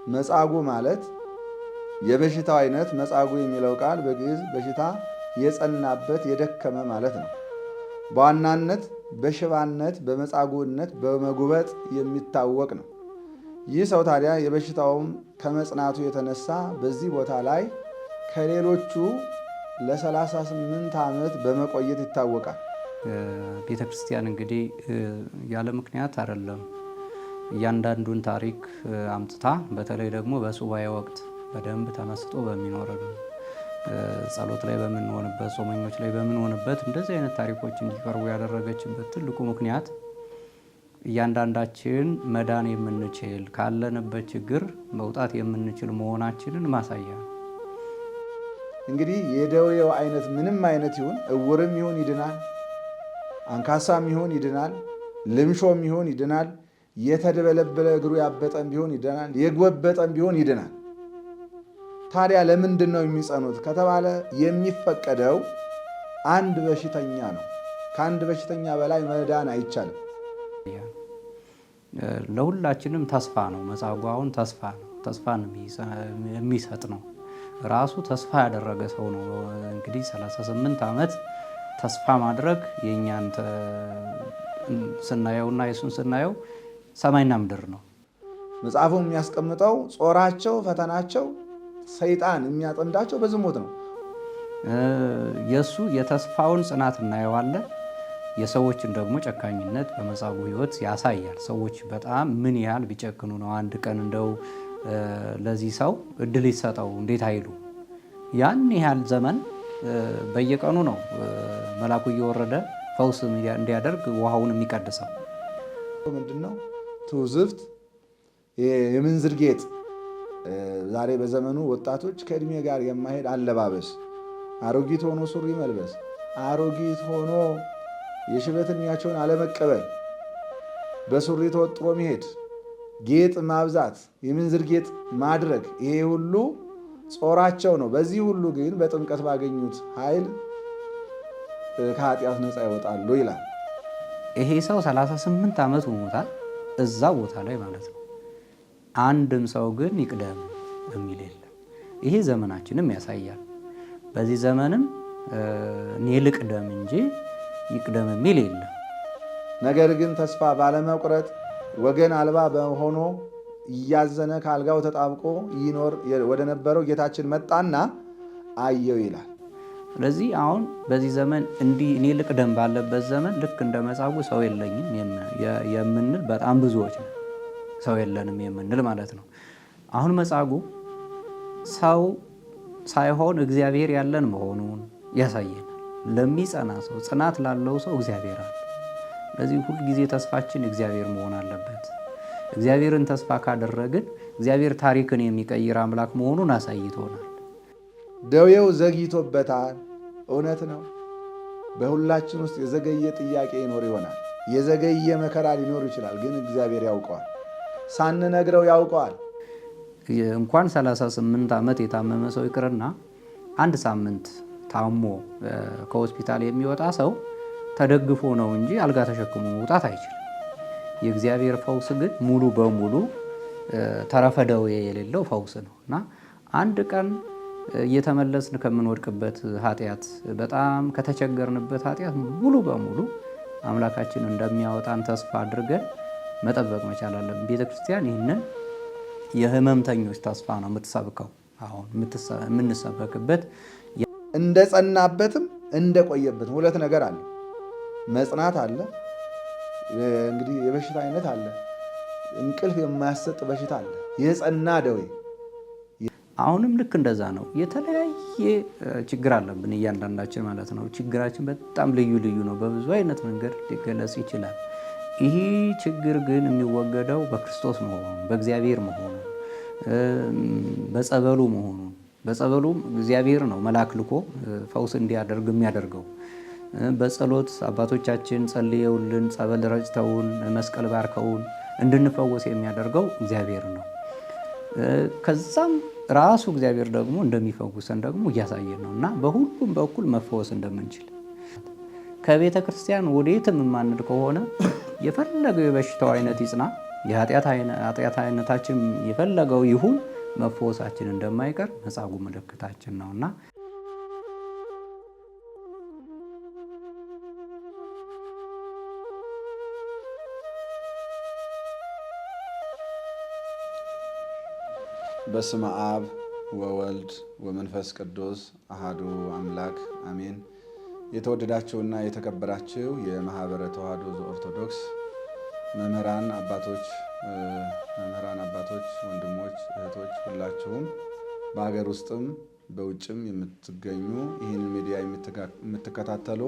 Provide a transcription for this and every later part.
መጻጉዕ ማለት የበሽታው አይነት መጻጉዕ የሚለው ቃል በግዕዝ በሽታ የጸናበት የደከመ ማለት ነው። በዋናነት በሽባነት፣ በመጻጉዕነት፣ በመጉበጥ የሚታወቅ ነው። ይህ ሰው ታዲያ የበሽታውም ከመጽናቱ የተነሳ በዚህ ቦታ ላይ ከሌሎቹ ለ38 ዓመት በመቆየት ይታወቃል። ቤተ ክርስቲያን እንግዲህ ያለ ምክንያት አይደለም እያንዳንዱን ታሪክ አምጥታ በተለይ ደግሞ በሱባኤ ወቅት በደንብ ተመስጦ በሚኖረን ጸሎት ላይ በምንሆንበት ጾመኞች ላይ በምንሆንበት እንደዚህ አይነት ታሪኮች እንዲቀርቡ ያደረገችበት ትልቁ ምክንያት እያንዳንዳችን መዳን የምንችል ካለንበት ችግር መውጣት የምንችል መሆናችንን ማሳያ ነው። እንግዲህ የደዌው አይነት ምንም አይነት ይሁን፣ እውርም ይሁን ይድናል፣ አንካሳም ይሁን ይድናል፣ ልምሾም ይሁን ይድናል፣ የተደበለበለ እግሩ ያበጠም ቢሆን ይድናል፣ የጎበጠም ቢሆን ይድናል። ታዲያ ለምንድን ነው የሚጸኑት ከተባለ የሚፈቀደው አንድ በሽተኛ ነው። ከአንድ በሽተኛ በላይ መዳን አይቻልም። ለሁላችንም ተስፋ ነው። መጻጉዕ አሁን ተስፋ ነው። ተስፋን የሚሰጥ ነው። ራሱ ተስፋ ያደረገ ሰው ነው። እንግዲህ 38 ዓመት ተስፋ ማድረግ የእኛን ስናየውና የሱን ስናየው ሰማይና ምድር ነው። መጽሐፉ የሚያስቀምጠው ጾራቸው፣ ፈተናቸው ሰይጣን የሚያጠምዳቸው በዝሙት ነው። የእሱ የተስፋውን ጽናት እናየዋለን። የሰዎችን ደግሞ ጨካኝነት በመጻጉዕ ሕይወት ያሳያል። ሰዎች በጣም ምን ያህል ቢጨክኑ ነው አንድ ቀን እንደው ለዚህ ሰው እድል ይሰጠው እንዴት አይሉ። ያን ያህል ዘመን በየቀኑ ነው መልአኩ እየወረደ ፈውስ እንዲያደርግ ውሃውን የሚቀድሰው። ምንድነው ትውዝፍት፣ የምንዝር ጌጥ። ዛሬ በዘመኑ ወጣቶች ከእድሜ ጋር የማይሄድ አለባበስ፣ አሮጊት ሆኖ ሱሪ መልበስ፣ አሮጊት ሆኖ የሽበት ዕድሜያቸውን አለመቀበል፣ በሱሪ ተወጥሮ መሄድ፣ ጌጥ ማብዛት፣ የምንዝር ጌጥ ማድረግ፣ ይሄ ሁሉ ጾራቸው ነው። በዚህ ሁሉ ግን በጥምቀት ባገኙት ኃይል ከኃጢአት ነፃ ይወጣሉ ይላል። ይሄ ሰው 38 ዓመት ሆኖታል እዛ ቦታ ላይ ማለት ነው። አንድም ሰው ግን ይቅደም የሚል የለም። ይሄ ዘመናችንም ያሳያል። በዚህ ዘመንም እኔ ልቅደም እንጂ ይቅደም የሚል የለም። ነገር ግን ተስፋ ባለመቁረጥ ወገን አልባ በሆኖ እያዘነ ከአልጋው ተጣብቆ ይኖር ወደ ነበረው ጌታችን መጣና አየው ይላል። ስለዚህ አሁን በዚህ ዘመን እንዲህ እኔ ልቅደም ባለበት ዘመን ልክ እንደ መጻጉዕ ሰው የለኝም የምንል በጣም ብዙዎች ነው። ሰው የለንም የምንል ማለት ነው። አሁን መጻጉዕ ሰው ሳይሆን እግዚአብሔር ያለን መሆኑን ያሳየናል። ለሚጸና ሰው፣ ጽናት ላለው ሰው እግዚአብሔር አለ። ስለዚህ ሁልጊዜ ተስፋችን እግዚአብሔር መሆን አለበት። እግዚአብሔርን ተስፋ ካደረግን እግዚአብሔር ታሪክን የሚቀይር አምላክ መሆኑን አሳይቶናል። ደዌው ዘግይቶበታል፣ እውነት ነው። በሁላችን ውስጥ የዘገየ ጥያቄ ይኖር ይሆናል። የዘገየ መከራ ሊኖር ይችላል። ግን እግዚአብሔር ያውቀዋል፣ ሳንነግረው ያውቀዋል። እንኳን 38 ዓመት የታመመ ሰው ይቅርና አንድ ሳምንት ታሞ ከሆስፒታል የሚወጣ ሰው ተደግፎ ነው እንጂ አልጋ ተሸክሞ መውጣት አይችልም። የእግዚአብሔር ፈውስ ግን ሙሉ በሙሉ ተረፈ ደዌ የሌለው ፈውስ ነው እና አንድ ቀን እየተመለስን ከምንወድቅበት ኃጢአት፣ በጣም ከተቸገርንበት ኃጢአት ሙሉ በሙሉ አምላካችን እንደሚያወጣን ተስፋ አድርገን መጠበቅ መቻል አለብን። ቤተ ክርስቲያን ይህንን የህመምተኞች ተስፋ ነው የምትሰብከው። አሁን የምንሰበክበት እንደ ጸናበትም እንደ ቆየበትም ሁለት ነገር አለ። መጽናት አለ። እንግዲህ የበሽታ አይነት አለ። እንቅልፍ የማያሰጥ በሽታ አለ። የጸና ደዌ አሁንም ልክ እንደዛ ነው። የተለያየ ችግር አለብን እያንዳንዳችን ማለት ነው። ችግራችን በጣም ልዩ ልዩ ነው። በብዙ አይነት መንገድ ሊገለጽ ይችላል። ይህ ችግር ግን የሚወገደው በክርስቶስ መሆኑን፣ በእግዚአብሔር መሆኑን፣ በጸበሉ መሆኑን። በጸበሉም እግዚአብሔር ነው መልአክ ልኮ ፈውስ እንዲያደርግ የሚያደርገው። በጸሎት አባቶቻችን ጸልየውልን ጸበል ረጭተውን መስቀል ባርከውን እንድንፈወስ የሚያደርገው እግዚአብሔር ነው። ከዛም ራሱ እግዚአብሔር ደግሞ እንደሚፈውሰን ደግሞ እያሳየን ነው እና በሁሉም በኩል መፈወስ እንደምንችል ከቤተ ክርስቲያን ወዴትም የማንድ ከሆነ የፈለገው የበሽታው አይነት ይጽና፣ የኃጢአት አይነታችን የፈለገው ይሁን መፈወሳችን እንደማይቀር መጻጉዕ ምልክታችን ነውና በስመ አብ ወወልድ ወመንፈስ ቅዱስ አሃዱ አምላክ አሜን። የተወደዳችሁና የተከበራችሁ የማህበረ ተዋሕዶ ዘኦርቶዶክስ መምህራን አባቶች፣ ወንድሞች፣ እህቶች ሁላችሁም በሀገር ውስጥም በውጭም የምትገኙ ይህን ሚዲያ የምትከታተሉ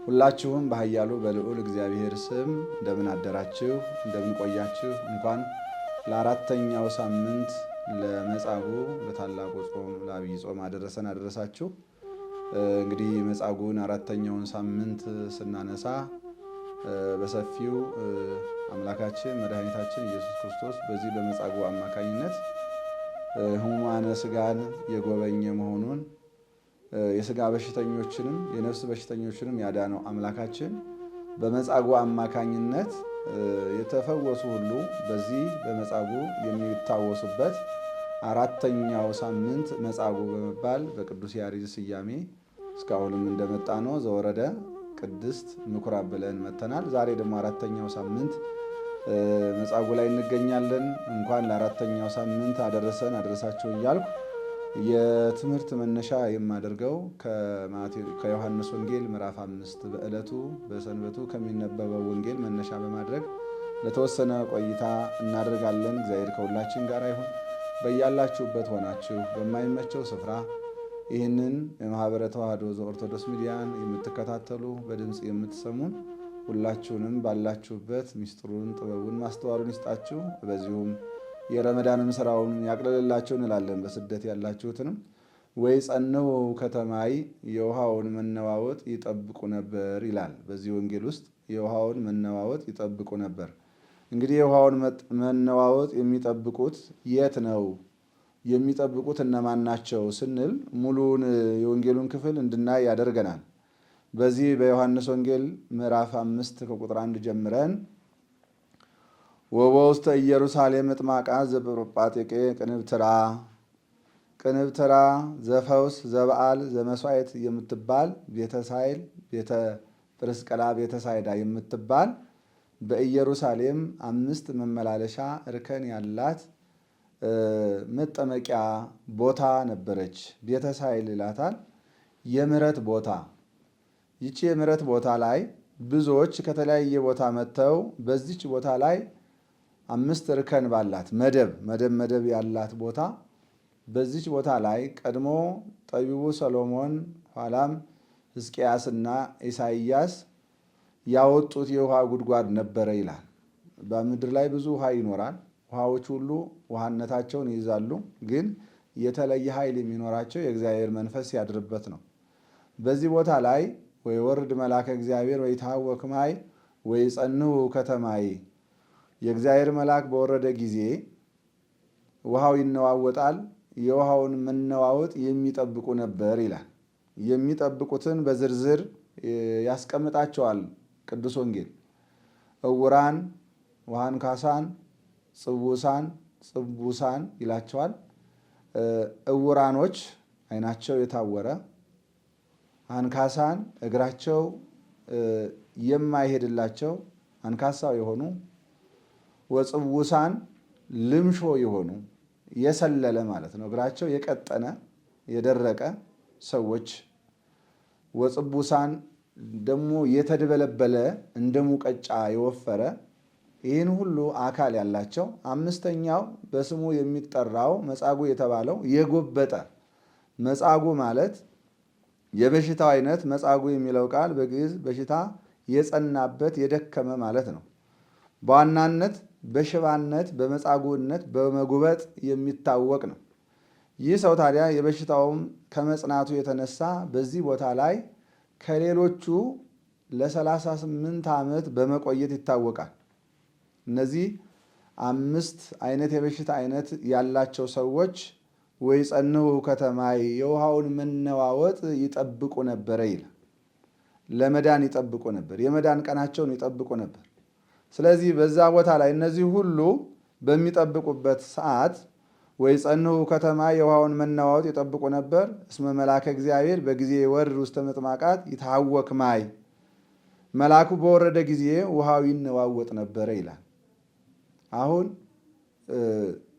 ሁላችሁም በኃያሉ በልዑል እግዚአብሔር ስም እንደምን አደራችሁ፣ እንደምን ቆያችሁ። እንኳን ለአራተኛው ሳምንት ለመጻጉዕ ለታላቁ ጾም ለዐቢይ ጾም አደረሳችሁ። እንግዲህ መጻጉዕን አራተኛውን ሳምንት ስናነሳ በሰፊው አምላካችን መድኃኒታችን ኢየሱስ ክርስቶስ በዚህ በመጻጉዕ አማካኝነት ሕሙማነ ሥጋን የጎበኘ መሆኑን የሥጋ በሽተኞችንም የነፍስ በሽተኞችንም ያዳነው አምላካችን በመጻጉዕ አማካኝነት የተፈወሱ ሁሉ በዚህ በመጻጉዕ የሚታወሱበት አራተኛው ሳምንት መጻጉዕ በመባል በቅዱስ ያሬድ ስያሜ እስካሁንም እንደመጣ ነው። ዘወረደ ቅድስት ምኩራብ ብለን መተናል። ዛሬ ደግሞ አራተኛው ሳምንት መጻጉዕ ላይ እንገኛለን። እንኳን ለአራተኛው ሳምንት አደረሳችሁ እያልኩ የትምህርት መነሻ የማደርገው ከዮሐንስ ወንጌል ምዕራፍ 5 በዕለቱ በሰንበቱ ከሚነበበው ወንጌል መነሻ በማድረግ ለተወሰነ ቆይታ እናደርጋለን። እግዚአብሔር ከሁላችን ጋር ይሁን። በያላችሁበት ሆናችሁ በማይመቸው ስፍራ ይህንን የማህበረ ተዋሕዶ ዘኦርቶዶክስ ሚዲያን የምትከታተሉ በድምፅ የምትሰሙን ሁላችሁንም ባላችሁበት ሚስጥሩን፣ ጥበቡን፣ ማስተዋሉን ይስጣችሁ። በዚሁም የረመዳንም ስራውን ያቅልልላችሁ እንላለን። በስደት ያላችሁትንም ወይጸንዑ ከተማይ የውሃውን መነዋወጥ ይጠብቁ ነበር ይላል። በዚህ ወንጌል ውስጥ የውሃውን መነዋወጥ ይጠብቁ ነበር። እንግዲህ የውሃውን መነዋወጥ የሚጠብቁት የት ነው? የሚጠብቁት እነማን ናቸው ስንል ሙሉውን የወንጌሉን ክፍል እንድናይ ያደርገናል። በዚህ በዮሐንስ ወንጌል ምዕራፍ 5 ከቁጥር 1 ጀምረን ወበውስተ ኢየሩሳሌም እጥማቃ ዘጵሮጳጤቄ ቅንብትራ ዘፈውስ ዘበዓል ዘመስዋዕት የምትባል ቤተሳይል ቤተ ጵርስቅላ ቤተሳይዳ የምትባል በኢየሩሳሌም 5 መመላለሻ እርከን ያላት መጠመቂያ ቦታ ነበረች። ቤተሳይል ይላታል። የምሕረት ቦታ። ይቺ የምሕረት ቦታ ላይ ብዙዎች ከተለያየ ቦታ መጥተው በዚች ቦታ ላይ 5 እርከን ባላት መደብ ያላት ቦታ በዚች ቦታ ላይ ቀድሞ ጠቢቡ ሰሎሞን ኋላም ሕዝቅያስና ኢሳይያስ ያወጡት የውሃ ጉድጓድ ነበረ ይላል። በምድር ላይ ብዙ ውሃ ይኖራል። ውሃዎች ሁሉ ውሃነታቸውን ይይዛሉ። ግን የተለየ ኃይል የሚኖራቸው የእግዚአብሔር መንፈስ ያድርበት ነው። በዚህ ቦታ ላይ ወይ ወርድ መልአከ እግዚአብሔር ወይ ታወክ ማይ ወይ ጸንዑ ከተማይ የእግዚአብሔር መልአክ በወረደ ጊዜ ውሃው ይነዋወጣል። የውሃውን መነዋወጥ የሚጠብቁ ነበር ይላል። የሚጠብቁትን በዝርዝር ያስቀምጣቸዋል ቅዱስ ወንጌል። እውራን ወአንካሳን፣ ጽቡሳን ይላቸዋል። እውራኖች ዓይናቸው የታወረ፣ አንካሳን እግራቸው የማይሄድላቸው አንካሳው የሆኑ፣ ወጽቡሳን ልምሾ የሆኑ የሰለለ ማለት ነው፣ እግራቸው የቀጠነ የደረቀ ሰዎች። ወጽቡሳን ደግሞ የተደበለበለ እንደ ሙቀጫ የወፈረ፣ ይህን ሁሉ አካል ያላቸው። 5ኛው በስሙ የሚጠራው መጻጉዕ የተባለው የጎበጠ። መጻጉዕ ማለት የበሽታው አይነት መጻጉዕ የሚለው ቃል በግዕዝ በሽታ የጸናበት የደከመ ማለት ነው። በዋናነት በሽባነት በመጻጉዕነት በመጉበጥ የሚታወቅ ነው። ይህ ሰው ታዲያ የበሽታውም ከመጽናቱ የተነሳ በዚህ ቦታ ላይ ከሌሎቹ ለ38 ዓመት በመቆየት ይታወቃል። እነዚህ 5 አይነት የበሽታ አይነት ያላቸው ሰዎች ወይ ጸንዑ ከተማይ የውሃውን መነዋወጥ ይጠብቁ ነበረ ይላል። ለመዳን ይጠብቁ ነበር። የመዳን ቀናቸውን ይጠብቁ ነበር። ስለዚህ በዛ ቦታ ላይ እነዚህ ሁሉ በሚጠብቁበት ሰዓት ወይ ጸንሑ ከተማ የውሃውን መናወጥ ይጠብቁ ነበር። እስመ መልአከ እግዚአብሔር በጊዜ ይወርድ ውስተ መጥማቃት ይትሐወክ ማይ፣ መልአኩ በወረደ ጊዜ ውሃው ይነዋወጥ ነበረ ይላል። አሁን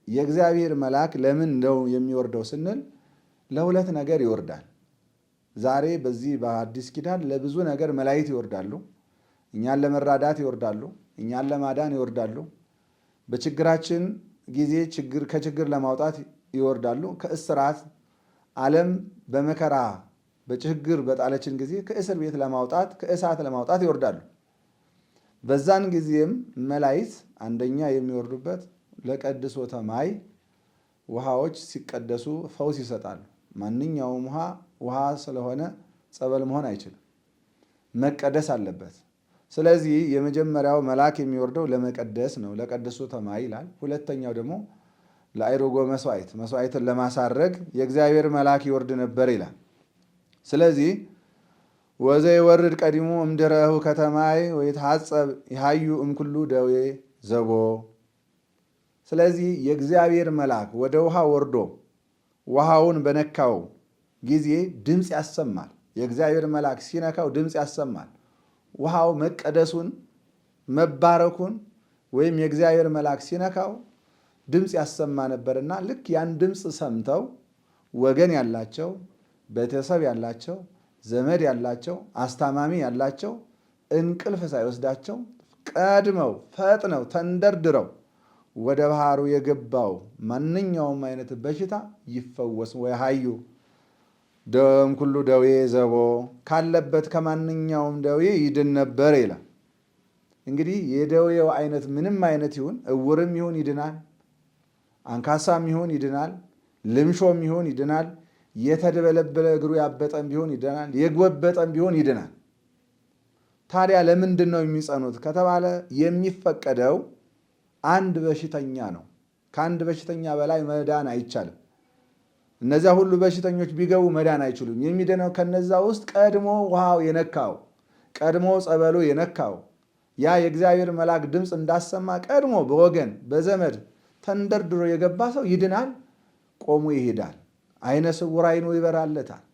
የእግዚአብሔር መልአክ ለምን ነው የሚወርደው ስንል ለሁለት ነገር ይወርዳል። ዛሬ በዚህ በአዲስ ኪዳን ለብዙ ነገር መላእክት ይወርዳሉ። እኛን ለመራዳት ይወርዳሉ። እኛን ለማዳን ይወርዳሉ። በችግራችን ጊዜ ከችግር ለማውጣት ይወርዳሉ። ከእስራት ዓለም በመከራ በችግር በጣለችን ጊዜ ከእስር ቤት ለማውጣት ከእሳት ለማውጣት ይወርዳሉ። በዛን ጊዜም መላእክት አንደኛ የሚወርዱበት ለቀድሶተ ማይ፣ ውሃዎች ሲቀደሱ ፈውስ ይሰጣሉ። ማንኛውም ውሃ ስለሆነ ጸበል መሆን አይችልም፣ መቀደስ አለበት። ስለዚህ የመጀመሪያው መልአክ የሚወርደው ለመቀደስ ነው፣ ለቀድሶተ ማይ ይላል። ሁለተኛው ደግሞ ለአይሮጎ መስዋዕት፣ መስዋዕትን ለማሳረግ የእግዚአብሔር መልአክ ይወርድ ነበር ይላል። ስለዚህ ወዘይወርድ ቀዲሙ እምድኅረሁ ከተማይ ወይትሐጸብ ይሃዩ እምኩሉ ደዌ ዘቦ። ስለዚህ የእግዚአብሔር መልአክ ወደ ውሃ ወርዶ ውሃውን በነካው ጊዜ ድምፅ ያሰማል። የእግዚአብሔር መልአክ ሲነካው ድምፅ ያሰማል። ውሃው መቀደሱን መባረኩን ወይም የእግዚአብሔር መልአክ ሲነካው ድምፅ ያሰማ ነበርና ልክ ያን ድምፅ ሰምተው ወገን ያላቸው፣ ቤተሰብ ያላቸው፣ ዘመድ ያላቸው፣ አስታማሚ ያላቸው እንቅልፍ ሳይወስዳቸው ቀድመው ፈጥነው ተንደርድረው ወደ ባህሩ የገባው ማንኛውም አይነት በሽታ ይፈወስ ወይሃዩ እምኩሉ ደዌ ዘቦ፣ ካለበት ከማንኛውም ደዌ ይድን ነበር ይላል። እንግዲህ የደዌው አይነት ምንም አይነት ይሁን፣ እውርም ይሁን ይድናል፣ አንካሳም ይሁን ይድናል፣ ልምሾም ይሁን ይድናል፣ የተደበለበለ እግሩ ያበጠም ቢሆን ይድናል፣ የጎበጠም ቢሆን ይድናል። ታዲያ ለምንድን ነው የሚጸኑት ከተባለ የሚፈቀደው አንድ በሽተኛ ነው። ከአንድ በሽተኛ በላይ መዳን አይቻልም። እነዚያ ሁሉ በሽተኞች ቢገቡ መዳን አይችሉም። የሚድነው ከነዛ ውስጥ ቀድሞ ውሃው የነካው ቀድሞ ጸበሉ የነካው ያ የእግዚአብሔር መልአክ ድምፅ እንዳሰማ ቀድሞ በወገን በዘመድ ተንደርድሮ የገባ ሰው ይድናል፣ ቆሞ ይሄዳል። አይነ ስውር አይኑ ይበራለታል።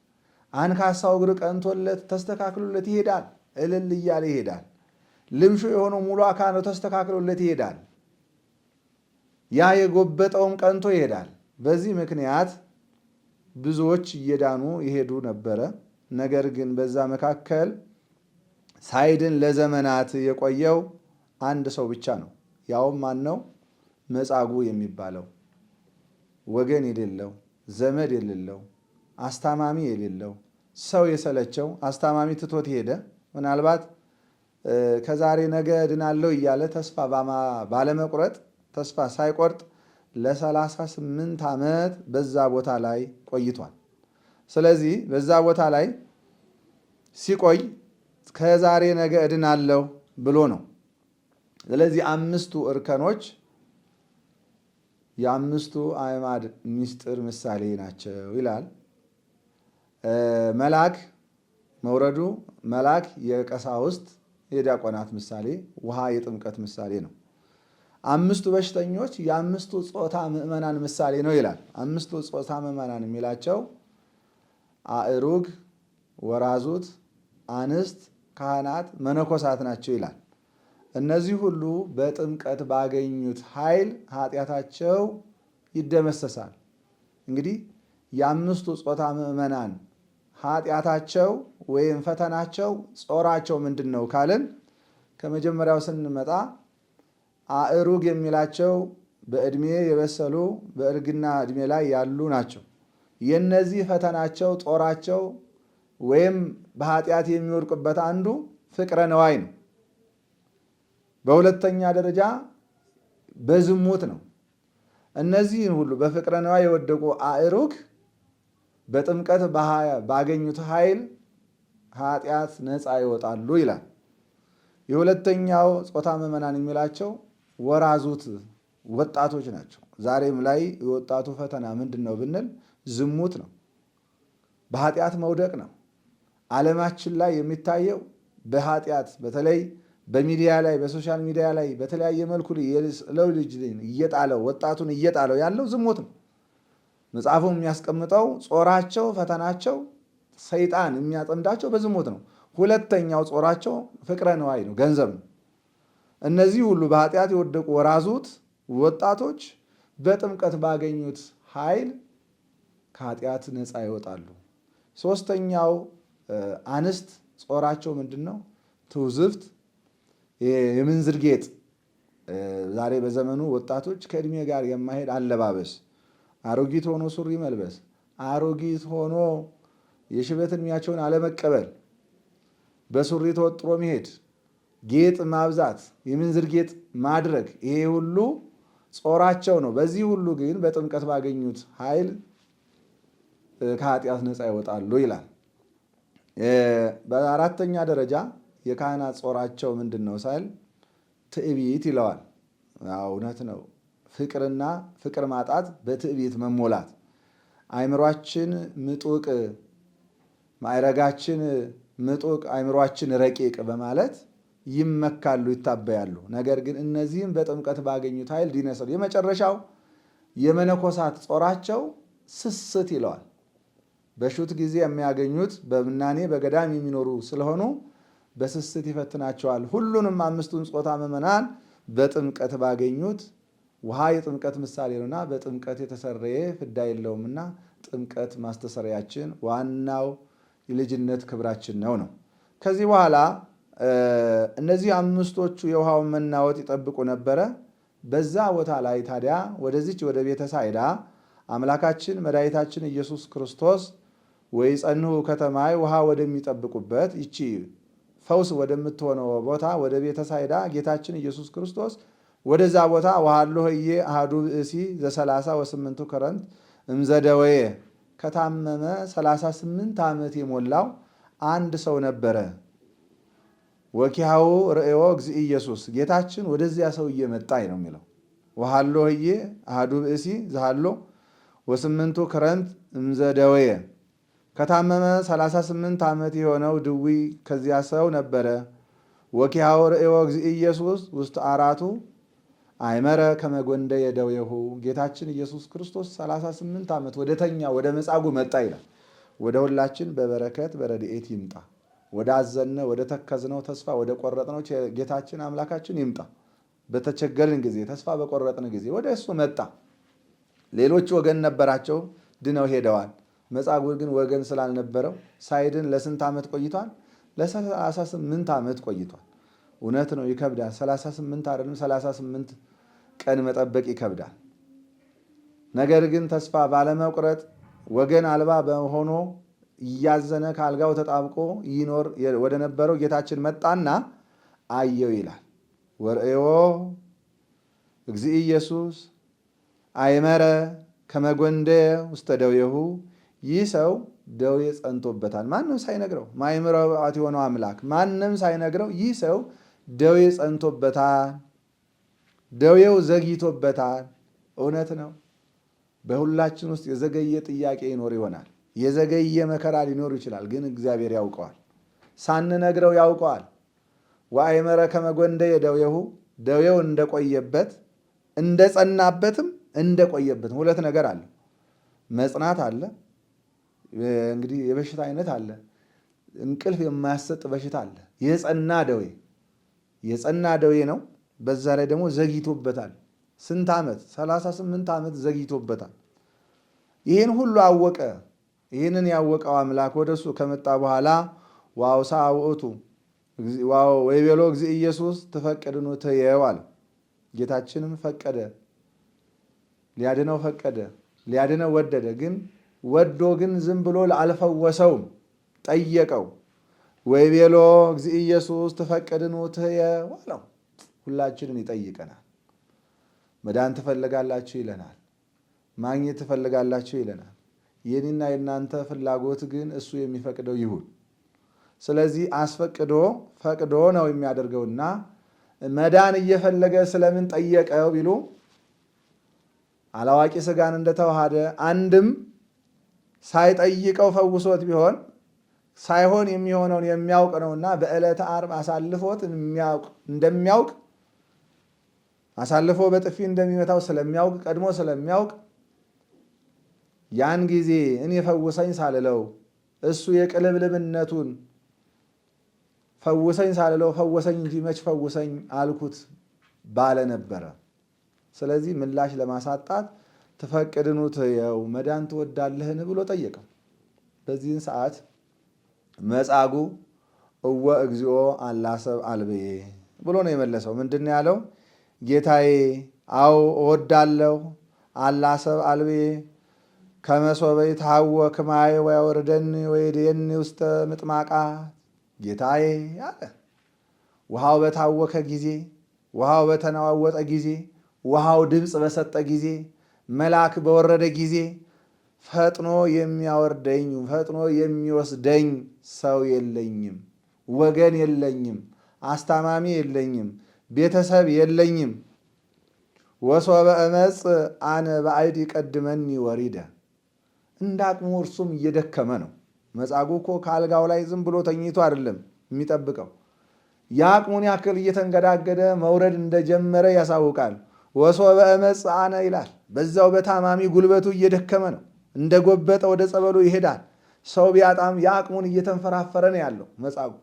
አንካሳው እግር ቀንቶለት ተስተካክሎለት ይሄዳል፣ እልል እያለ ይሄዳል። ልምሹ የሆነው ሙሉ አካሉ ተስተካክሎለት ይሄዳል። ያ የጎበጠውም ቀንቶ ይሄዳል። በዚህ ምክንያት ብዙዎች እየዳኑ ይሄዱ ነበረ። ነገር ግን በዛ መካከል ሳይድን ለዘመናት የቆየው አንድ ሰው ብቻ ነው። ያውም ማን ነው? መጻጉዕ የሚባለው ወገን የሌለው ዘመድ የሌለው አስታማሚ የሌለው ሰው የሰለቸው አስታማሚ ትቶት ሄደ። ምናልባት ከዛሬ ነገ ድናለው እያለ ተስፋ ባለመቁረጥ ተስፋ ሳይቆርጥ ለ38 ዓመት በዛ ቦታ ላይ ቆይቷል። ስለዚህ በዛ ቦታ ላይ ሲቆይ ከዛሬ ነገ እድናለሁ ብሎ ነው። ስለዚህ 5ቱ እርከኖች የ5ቱ አዕማድ ምስጢር ምሳሌ ናቸው ይላል። መልአክ መውረዱ መልአክ የቀሳውስት የዲያቆናት ምሳሌ፣ ውሃ የጥምቀት ምሳሌ ነው። 5ቱ በሽተኞች የ5ቱ ጾታ ምዕመናን ምሳሌ ነው ይላል። 5ቱ ጾታ ምዕመናን የሚላቸው አእሩግ፣ ወራዙት፣ አንስት፣ ካህናት፣ መነኮሳት ናቸው ይላል። እነዚህ ሁሉ በጥምቀት ባገኙት ኃይል ኃጢአታቸው ይደመሰሳል። እንግዲህ የ5ቱ ጾታ ምዕመናን ኃጢአታቸው ወይም ፈተናቸው ጾራቸው ምንድን ነው ካልን ከመጀመሪያው ስንመጣ አእሩግ የሚላቸው በዕድሜ የበሰሉ በእርግና ዕድሜ ላይ ያሉ ናቸው። የነዚህ ፈተናቸው ጦራቸው ወይም በኃጢአት የሚወድቁበት አንዱ ፍቅረ ነዋይ ነው። በሁለተኛ ደረጃ በዝሙት ነው። እነዚህን ሁሉ በፍቅረ ነዋይ የወደቁ አእሩግ በጥምቀት ባገኙት ኃይል ኃጢአት ነፃ ይወጣሉ ይላል። የሁለተኛው ጾታ ምዕመናን የሚላቸው ወራዙት ወጣቶች ናቸው። ዛሬም ላይ የወጣቱ ፈተና ምንድን ነው ብንል ዝሙት ነው፣ በኃጢአት መውደቅ ነው። ዓለማችን ላይ የሚታየው በኃጢአት በተለይ በሚዲያ ላይ በሶሻል ሚዲያ ላይ በተለያየ መልኩ ለው ልጅ እየጣለው ወጣቱን እየጣለው ያለው ዝሙት ነው። መጽሐፉ የሚያስቀምጠው ጾራቸው ፈተናቸው ሰይጣን የሚያጠምዳቸው በዝሙት ነው። ሁለተኛው ጾራቸው ፍቅረ ነዋይ ነው፣ ገንዘብ ነው። እነዚህ ሁሉ በኃጢአት የወደቁ ወራዙት ወጣቶች በጥምቀት ባገኙት ኃይል ከኃጢአት ነፃ ይወጣሉ። ሶስተኛው አንስት ጾራቸው ምንድን ነው? ትውዝፍት፣ የምንዝር ጌጥ። ዛሬ በዘመኑ ወጣቶች ከእድሜ ጋር የማይሄድ አለባበስ፣ አሮጊት ሆኖ ሱሪ መልበስ፣ አሮጊት ሆኖ የሽበት እድሜያቸውን አለመቀበል፣ በሱሪ ተወጥሮ መሄድ፣ ጌጥ ማብዛት፣ የምንዝር ጌጥ ማድረግ፣ ይሄ ሁሉ ጾራቸው ነው። በዚህ ሁሉ ግን በጥምቀት ባገኙት ኃይል ከኃጢአት ነፃ ይወጣሉ ይላል። በአራተኛ ደረጃ የካህናት ጾራቸው ምንድን ነው ሳይል ትዕቢት ይለዋል። እውነት ነው። ፍቅርና ፍቅር ማጣት በትዕቢት መሞላት፣ አእምሯችን ምጡቅ፣ ማዕረጋችን ምጡቅ፣ አእምሯችን ረቂቅ በማለት ይመካሉ፣ ይታበያሉ። ነገር ግን እነዚህም በጥምቀት ባገኙት ኃይል ዲነሰሉ። የመጨረሻው የመነኮሳት ጾራቸው ስስት ይለዋል። በሹት ጊዜ የሚያገኙት በምናኔ በገዳም የሚኖሩ ስለሆኑ በስስት ይፈትናቸዋል። ሁሉንም አምስቱን ጾታ ምዕመናን በጥምቀት ባገኙት ውሃ የጥምቀት ምሳሌ ነውና በጥምቀት የተሰረየ ፍዳ የለውምና ጥምቀት ማስተሰሪያችን ዋናው የልጅነት ክብራችን ነው። ከዚህ በኋላ እነዚህ አምስቶቹ የውሃውን መናወጥ ይጠብቁ ነበረ። በዛ ቦታ ላይ ታዲያ ወደዚች ወደ ቤተ ሳይዳ አምላካችን መድኃኒታችን ኢየሱስ ክርስቶስ ወይ ጸንሁ ከተማይ ውሃ ወደሚጠብቁበት ይቺ ፈውስ ወደምትሆነው ቦታ ወደ ቤተ ሳይዳ ጌታችን ኢየሱስ ክርስቶስ ወደዛ ቦታ ወሃሎ ህዬ አሃዱ ብእሲ ዘ38 ከረንት እምዘደወየ ከታመመ 38 ዓመት የሞላው አንድ ሰው ነበረ። ወኪያው ርእዮ እግዚእ ኢየሱስ ጌታችን ወደዚያ ሰው እየመጣ ነው የሚለው። ወሃሎ ህዬ አሃዱ ብእሲ ዘሃሎ ወስምንቱ ክረምት እምዘደወየ ከታመመ 38 ዓመት የሆነው ድዊ ከዚያ ሰው ነበረ። ወኪያው ርእዮ እግዚእ ኢየሱስ ውስጥ አራቱ አይመረ ከመጎንደ የደዌሁ ጌታችን ኢየሱስ ክርስቶስ 38 ዓመት ወደተኛ ወደ መጻጉዕ መጣ ይላል። ወደ ሁላችን በበረከት በረድኤት ይምጣ። ወደ አዘነ ወደ ተከዝነው ተስፋ ወደ ቆረጥነው ጌታችን አምላካችን ይምጣ። በተቸገርን ጊዜ ተስፋ በቆረጥን ጊዜ ወደ እሱ መጣ። ሌሎች ወገን ነበራቸው፣ ድነው ሄደዋል። መጻጉዕ ግን ወገን ስላልነበረው ሳይድን ለስንት ዓመት ቆይቷል? ለ38 ዓመት ቆይቷል። እውነት ነው፣ ይከብዳል። 38 አይደለም 38 ቀን መጠበቅ ይከብዳል። ነገር ግን ተስፋ ባለመቁረጥ ወገን አልባ በሆኖ እያዘነ ከአልጋው ተጣብቆ ይኖር ወደ ነበረው ጌታችን መጣና አየው ይላል። ወርእዮ እግዚእ ኢየሱስ አይመረ ከመጎንደ ውስተ ደዌሁ ይህ ሰው ደዌ ጸንቶበታል። ማንም ሳይነግረው ማእምረ ብፅዓት የሆነው አምላክ ማንም ሳይነግረው ይህ ሰው ደዌ ጸንቶበታል፣ ደዌው ዘግይቶበታል። እውነት ነው። በሁላችን ውስጥ የዘገየ ጥያቄ ይኖር ይሆናል። የዘገየ መከራ ሊኖር ይችላል። ግን እግዚአብሔር ያውቀዋል፣ ሳንነግረው ያውቀዋል። ወአእመረ ከመጎንደ የደዌሁ ደዌው እንደቆየበት እንደጸናበትም እንደቆየበትም ሁለት ነገር አለ። መጽናት አለ። እንግዲህ የበሽታ አይነት አለ። እንቅልፍ የማያሰጥ በሽታ አለ። የጸና ደዌ ነው። በዛ ላይ ደግሞ ዘግይቶበታል። ስንት ዓመት? 38 ዓመት ዘግይቶበታል። ይህን ሁሉ አወቀ። ይህንን ያወቀው አምላክ ወደሱ ከመጣ በኋላ ዋውሳ ውእቱ ወይቤሎ እግዚእ ኢየሱስ ትፈቅድኑ ትየው አለ። ጌታችንም ፈቀደ፣ ሊያድነው ፈቀደ፣ ሊያድነው ወደደ። ግን ወዶ ግን ዝም ብሎ አልፈወሰውም፣ ጠየቀው። ወይቤሎ እግዚእ ኢየሱስ ትፈቅድኑ ትየው አለው። ሁላችንን ይጠይቀናል። መዳን ትፈልጋላችሁ ይለናል። ማግኘት ትፈልጋላችሁ ይለናል። የኔና የእናንተ ፍላጎት ግን እሱ የሚፈቅደው ይሁን። ስለዚህ አስፈቅዶ ፈቅዶ ነው የሚያደርገውና መዳን እየፈለገ ስለምን ጠየቀው ቢሉ አላዋቂ ስጋን እንደተዋሃደ አንድም ሳይጠይቀው ፈውሶት ቢሆን ሳይሆን የሚሆነውን የሚያውቅ ነውና በዕለተ ዓርብ አሳልፎት እንደሚያውቅ አሳልፎ በጥፊ እንደሚመታው ስለሚያውቅ ቀድሞ ስለሚያውቅ ያን ጊዜ እኔ ፈውሰኝ ሳልለው እሱ የቅልብልብነቱን ፈውሰኝ ሳልለው ፈወሰኝ እንጂ መች ፈውሰኝ አልኩት ባለ ነበረ። ስለዚህ ምላሽ ለማሳጣት ትፈቅድኑ ትየው መዳን ትወዳለህን ብሎ ጠየቀው። በዚህን ሰዓት መጻጉዕ እወ እግዚኦ አላሰብ አልብዬ ብሎ ነው የመለሰው። ምንድን ያለው? ጌታዬ አዎ እወዳለሁ፣ አላሰብ አልብዬ ከመሶበይ ታወክ ማየ ወያወርደኒ ወይድየኒ ውስተ ምጥማቃት። ጌታዬ አለ ውሃው በታወከ ጊዜ፣ ውሃው በተነዋወጠ ጊዜ፣ ውሃው ድምፅ በሰጠ ጊዜ፣ መልአክ በወረደ ጊዜ ፈጥኖ የሚያወርደኝ ፈጥኖ የሚወስደኝ ሰው የለኝም፣ ወገን የለኝም፣ አስታማሚ የለኝም፣ ቤተሰብ የለኝም። ወሶበ እመጽ አነ በአይድ ይቀድመኒ ወሪደ። እንደ አቅሙ እርሱም እየደከመ ነው። መጻጉዕ እኮ ከአልጋው ላይ ዝም ብሎ ተኝቶ አይደለም የሚጠብቀው። የአቅሙን ያክል እየተንገዳገደ መውረድ እንደጀመረ ያሳውቃል። ወሶበ እመጽ አነ ይላል። በዛው በታማሚ ጉልበቱ እየደከመ ነው። እንደ ጎበጠ ወደ ጸበሉ ይሄዳል። ሰው ቢያጣም የአቅሙን እየተንፈራፈረ ነው ያለው። መጻጉዕ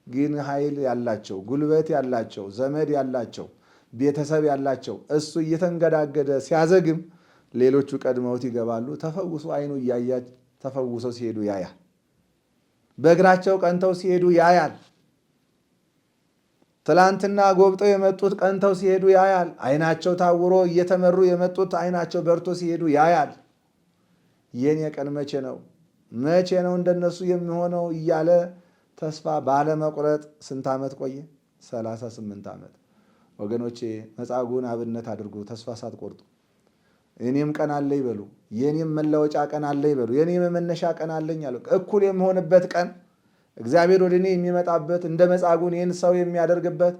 ግን ኃይል ያላቸው፣ ጉልበት ያላቸው፣ ዘመድ ያላቸው፣ ቤተሰብ ያላቸው እሱ እየተንገዳገደ ሲያዘግም ሌሎቹ ቀድመውት ይገባሉ። ተፈውሶ አይኑ እያያች ተፈውሰው ሲሄዱ ያያል። በእግራቸው ቀንተው ሲሄዱ ያያል። ትላንትና ጎብጠው የመጡት ቀንተው ሲሄዱ ያያል። አይናቸው ታውሮ እየተመሩ የመጡት አይናቸው በርቶ ሲሄዱ ያያል። የኔ ቀን መቼ ነው መቼ ነው እንደነሱ የሚሆነው እያለ ተስፋ ባለመቁረጥ ስንት ዓመት ቆየ? 38 ዓመት። ወገኖቼ መጻጉዕን አብነት አድርጎ ተስፋ ሳትቆርጡ እኔም ቀን አለ ይበሉ፣ የኔም መለወጫ ቀን አለ ይበሉ፣ የኔም መነሻ ቀን አለኝ አለ። እኩል የምሆንበት ቀን እግዚአብሔር ወደ እኔ የሚመጣበት እንደ መጻጉዕን ይህን ሰው የሚያደርግበት